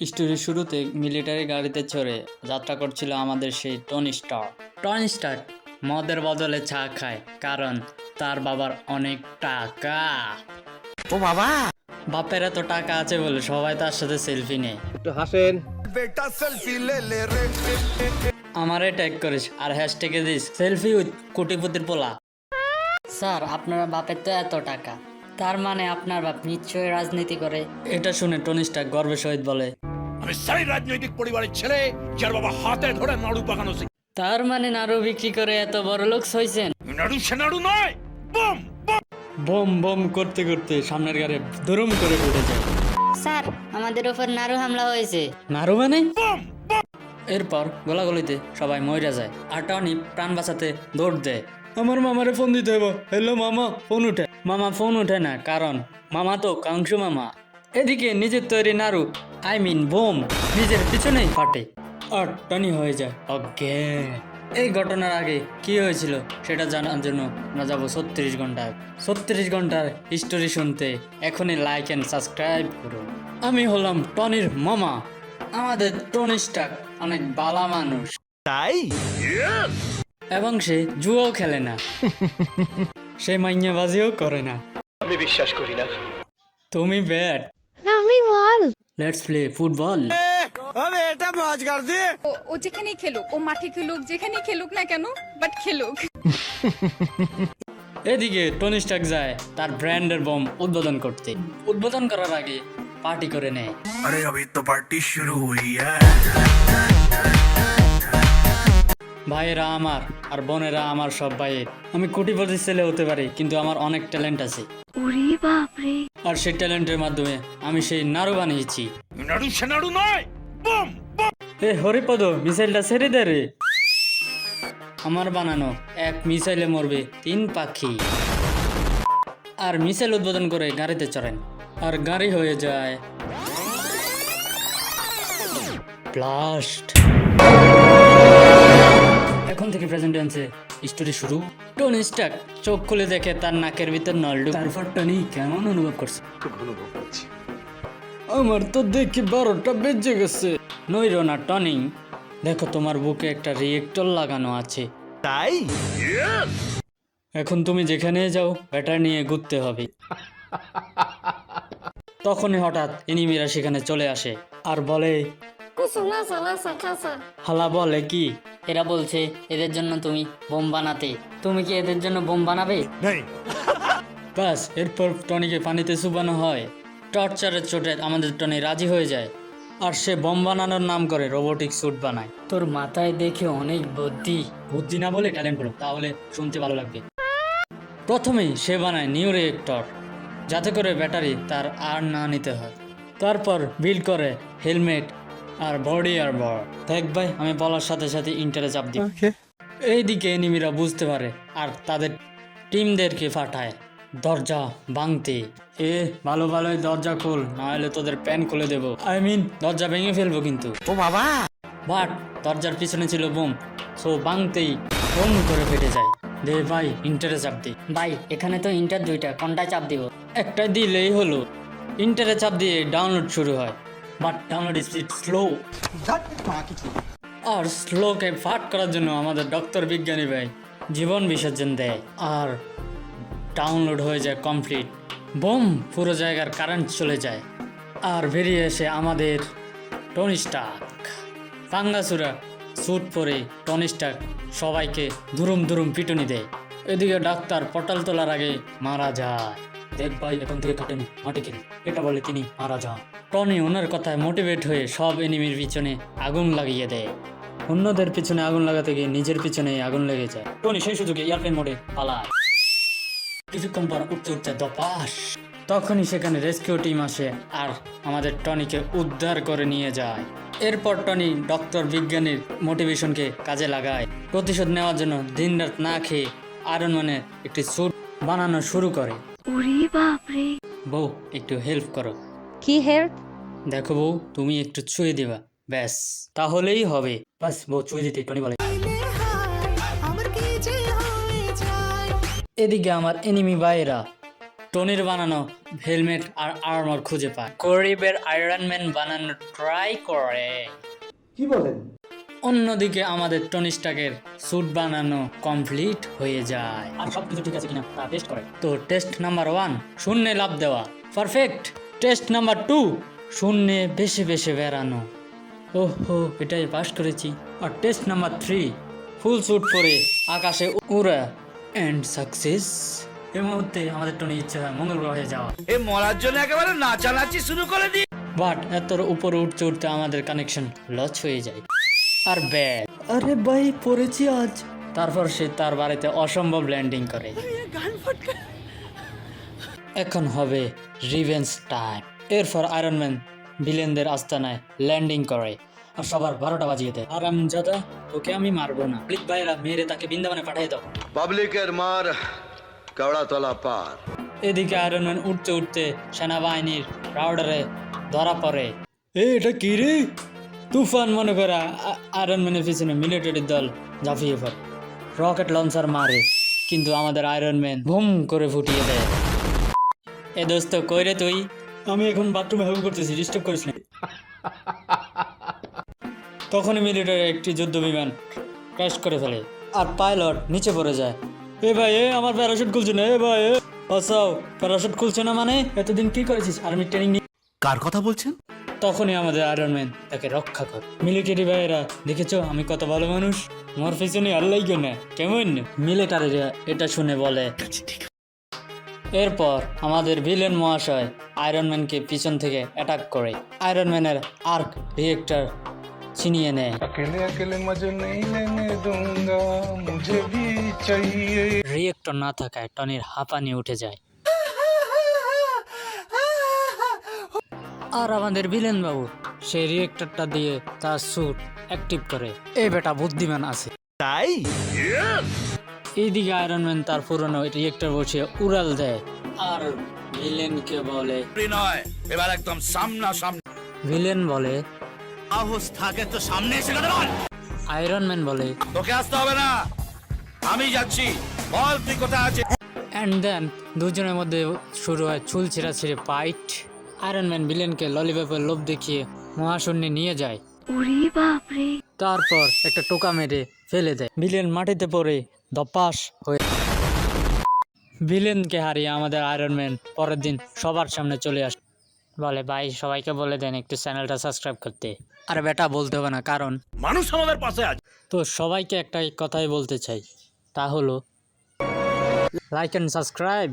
স্টোরির শুরুতে মিলিটারি গাড়িতে চড়ে যাত্রা করছিল আমাদের সেই টনি স্টার্ক। টনি স্টার্ক মদের বদলে চা খায় কারণ তার বাবার অনেক টাকা। ও বাবা, বাপের এত টাকা আছে বলে সবাই তার সাথে সেলফি নেয়। একটু হাসেন। बेटा सेल्फी ले ले रे আমারে ট্যাগ করিস আর হ্যাশট্যাগে দিস সেলফি উইথ কোটিপতির পোলা। স্যার আপনার বাপের তো এত টাকা, তার মানে আপনার বাপ নিশ্চয়ই রাজনীতি করে। এটা শুনে টনি স্টার্ক গর্বের সহিত বলে, আমি সেই রাজনৈতিক পরিবারের ছেলে যার বাবা হাতে ধরে নাড়ু পাকানো শিখে। তার মানে নাড়ু বিক্রি করে এত বড় লোক হইছেন? নাড়ু সে নাড়ু নয়, বম বম। বোম বোম করতে করতে সামনের গাড়ি ধুরুম করে উঠে যায়। স্যার আমাদের উপর নাড়ু হামলা হয়েছে। নারু মানে? এরপর গোলাগুলিতে সবাই মইরা যায় আর টনি প্রাণ বাঁচাতে দৌড় দেয়। আমার মামারে ফোন দিতে হবে। হ্যালো মামা, ফোন উঠে। মামা ফোন উঠে না কারণ মামা তো কাংশু মামা। এদিকে নিজের তৈরি নাড়ু বোম নিজের পিছনেই ফাটে আর টনি হয়ে যায় অজ্ঞান। এই ঘটনার আগে কি হয়েছিল সেটা জানার জন্য আমরা যাবো 36 ঘন্টায়। 36 ঘন্টার হিস্টোরি শুনতে এখনই লাইক অ্যান্ড সাবস্ক্রাইব করুন। আমি হলাম টনির মামা। আমাদের টনি স্টার্ক অনেক বালা মানুষ, তাই এবং সে জুয়াও খেলে না, সে মাইয়াবাজিও করে না। আমি বিশ্বাস করি না। তুমি ব্যাট, আমি বল লেটস প্লে ফুটবল। ও যেখানেই খেলুক, ও মাঠে খেলুক, যেখানেই খেলুক না কেন, বাট খেলুক। এদিকে টনি স্টার্ক যায় তার ব্র্যান্ডের বম উদ্বোধন করতে। উদ্বোধন করার আগে পার্টি করে নেয়। अरे अभी तो पार्टी शुरू हुई है। ভাইয়েরা আমার আর বোনেরা আমার সব ভাইয়ের। আমি কোটিপতি ছেলে হতে পারি কিন্তু আমার অনেক ট্যালেন্ট আছে ওরে বাপরে, আর সেই ট্যালেন্টের মাধ্যমে আমি সেই নাড়ু বানিয়েছি। নাড়ু সে নাড়ু নয়, বম বম। এ হরিপদ, মিসাইলটা ছেড়ে দে রে। আমার বানানো এক মিসাইলে মরবে 3 পাখি। আর মিসাইল উদ্বোধন করে গাড়িতে চড়েন আর গাড়ি হয়ে যায় ব্লাস্ট। এখন থেকে প্রেজেন্ট টেন্সে স্টোরি শুরু। টনি স্টার্ক চোখ খুলে দেখে তার নাকের ভিতর নলডু। তারপর টনি কেমন অনুভব করছে? আমার তো দেখি 12টা বেজে গেছে। নইরো না টনি, দেখো তোমার বুকে একটা রিয়েক্টর লাগানো আছে। তাই এখন তুমি যেখানে যাও ব্যাটারি নিয়ে ঘুরতে হবে। তখনই হঠাৎ এনিমিরা সেখানে চলে আসে আর বলে, হালা বলে কি? এরা বলছে এদের জন্য তুমি বোম বানাতে। তুমি কি এদের জন্য বোম বানাবে? ব্যাস এরপর টনিকে পানিতে চুবানো হয়। টর্চারের চোটে আমাদের টনি রাজি হয়ে যায় আর সে বোম বানানোর নাম করে রোবোটিক স্যুট বানায়। তোর মাথায় দেখে অনেক বুদ্ধি। বুদ্ধি না বলে ট্যালেন্ট বলো, তাহলে শুনতে ভালো লাগবে। প্রথমেই সে বানায় নিউ রিয়েক্টর যাতে করে ব্যাটারি তার আর না নিতে হয়। তারপর বিল্ড করে হেলমেট আর বডি আর্মর। দেখ ভাই, আমি বলার সাথে সাথে ইন্টারে চাপ দিই। এইদিকে এনিমিরা বুঝতে পারে আর তাদের টিমদেরকে পাঠায় দরজা ভাঙতে। ভালো ভালোই দরজা খোল, নাহলে তোদের প্যান খুলে দেবো। দরজা ভেঙে ফেলবো কিন্তু। ও বাবা, বাট দরজার পিছনে ছিল বোম, সো ভাঙতেই বোম করে ফেটে যায়। দে ভাই, ইন্টারে চাপ দি। ভাই এখানে তো ইন্টার 2টা, কোনটায় চাপ দিব? একটা দিলেই হলো। ইন্টারে চাপ দিয়ে ডাউনলোড শুরু হয়, বাট ডাউনলোড স্পিড স্লো। আর স্লোকে ফাট করার জন্য আমাদের ডক্টর বিজ্ঞানী ভাই জীবন বিসর্জন দেয় আর ডাউনলোড হয়ে যায় কমপ্লিট। বোম, পুরো জায়গার কারেন্ট চলে যায় আর বেরিয়ে এসে আমাদের টনি স্টার্ক। পাঙ্গাসুরা স্যুট পরে টনি স্টার্ক সবাইকে দুরুম দুরুম পিটুনি দেয়। এদিকে ডাক্তার পটাল তোলার আগে মারা যায়। দেখ ভাই, এখন থেকে কাটেনি মাটি খেলি, এটা বলে তিনি মারা যান। টনি ওনার কথায় মোটিভেট হয়ে সব এনিমির পিছনে আগুন লাগিয়ে দেয়। অন্যদের পিছনে আগুন লাগাতে গিয়ে নিজের পিছনে আগুন লেগে যায়। টনি সেই সুযোগে এয়ারপ্লেন মোডে পালায়। কিছুক্ষণ পর উঠতে উঠতে দপাস। তখনই সেখানে রেস্কিউ টিম আসে আর আমাদের টনিকে উদ্ধার করে নিয়ে যায়। এরপর টনি ডক্টর বিজ্ঞানীর মোটিভেশনকে কাজে লাগায়। প্রতিশোধ নেওয়ার জন্য দিনরাত না খেয়ে আয়রন ম্যানের একটি স্যুট বানানো শুরু করে। ওরে বাপরে, বউ একটু হেল্প করো। কি হেল্প? দেখো বউ, তুমি একটু ছুঁয়ে দিবা, ব্যাস তাহলেই হবে। বাস বউ ছুঁয়ে দিতে টনি বলে। এদিকে আমার এনিমি ভাইয়েরা টনির বানানো হেলমেট আর আর্মার খুঁজে পায়। গরিবের আয়রন ম্যান বানানো ট্রাই করে। কি বলেন? অন্যদিকে আমাদের টনি স্টার্কের স্যুট বানানো কমপ্লিট হয়ে যায়। আর সবকিছু ঠিক আছে কিনা তা টেস্ট করে। তো টেস্ট নাম্বার 1 শূন্যে লাভ দেওয়া, পারফেক্ট। টেস্ট নাম্বার 2 শূন্যে বেশি বেশি বেড়ানো, ওহো এটাই পাস করেছি। আর টেস্ট নাম্বার 3 ফুল স্যুট পরে আকাশে উড়া এন্ড সাকসেস। এই মুহূর্তে আমাদের টনি ইচ্ছা হয় মঙ্গল গ্রহে যাওয়া। এ মরার জন্য একেবারে নাচানাচি শুরু করে দি। বাট এত উপরে উঠতে উঠতে আমাদের কানেকশন লস হয়ে যায় আর ব্যাড। আরে ভাই পড়েছি আজ। তারপর সে তার বাড়িতে অসম্ভব ল্যান্ডিং করে। এখন হবে রিভেঞ্জ টাইম। এরপর আয়রন ম্যান ভিলেনদের আস্তানায় ল্যান্ডিং করে আর সবার 12টা বাজিয়ে দেয়। আর আমি জাদা তোকে আমি মারবো না, প্লিজ ভাইরা মেরে তাকে বৃন্দাবনে পাঠিয়ে দাও। পাবলিকের মার কাওড়াতলা পার। এদিকে আয়রন ম্যান উঠতে উঠতে সেনাবাহিনীর রাউডারে ধরা পড়ে। এটা কি রে? তুফান মনে করা আয়রন ম্যানের পিছনে মিলিটারি দল ঝাঁপিয়ে পড়ে, রকেট লঞ্চার মারে, কিন্তু আমাদের আয়রন ম্যান বুম করে ফুটিয়ে দেয়। এ দোস্ত কই রে তুই? আমি এখন বাথরুমে হেল্প করতেছি, ডিস্টার্ব করিস না। তখনই মিলিটারি একটি যুদ্ধ বিমান ক্র্যাশ করে ফেলে আর পাইলট নিচে পড়ে যায়। এ ভাই এ আমার প্যারাশুট খুলছে না, এ ভাই এ বাঁচাও, প্যারাশুট খুলছে না মানে? এতদিন কি করেছিস আর্মি ট্রেনিং নিয়ে? কার কথা বলছেন? তখনই আমাদের আয়রন ম্যান তাকে রক্ষা করে। মিলিটারি ভাইয়েরা দেখেছো আমি কত ভালো মানুষ, মোর পিছনে আল্লাহ না কেমন? মিলিটারিরা এটা শুনে বলে। এরপর আমাদের ভিলেন মহাশয় আয়রন ম্যানকে পিছন থেকে অ্যাটাক করে। আয়রন ম্যানের আর্ক রিয়েক্টর ছিনিয়ে নেয়। রিয়েক্টর না থাকায় টনির হাঁপানি উঠে যায়। আর আমাদের ভিলেন বাবু সেই রিয়েক্টরটা দিয়ে তার স্যুট অ্যাক্টিভ করে। এই বেটা বুদ্ধিমান আছে তাই এইদিকে আয়রন ম্যান তার পুরনো রিয়েক্টর বসিয়ে উড়াল দেয় আর ভিলেনকে বলে, নয় এবার একদম সামনা সামনে। ভিলেন বলে সাহস থাকে তো সামনে এসে কথা বল। আয়রন ম্যান বলে তোকে আসতে হবে না, আমি যাচ্ছি, বল তুই কোথায় আছিস। অ্যান্ড দেন দুজনের মধ্যে শুরু হয় চুল ছিঁড়াছিঁড়ে ফাইট। আয়রন ম্যান ভিলেনকে ললিপপের লোভ দেখিয়ে মহাশূন্যে নিয়ে যায়। তারপর একটা টোকা মেরে ফেলে দেয়। ভিলেন মাটিতে পড়ে ধপাস হয়ে। ভিলেনকে হারিয়ে আমাদের আয়রন ম্যান পরের দিন সবার সামনে চলে আসে, বলে ভাই সবাইকে বলে দেন একটু চ্যানেলটা সাবস্ক্রাইব করতে। আর বেটা বলতে হবে না, কারণ মানুষ আমাদের পাশে আছে। তো সবাইকে একটাই কথাই বলতে চাই, তা হলো লাইক অ্যান্ড সাবস্ক্রাইব।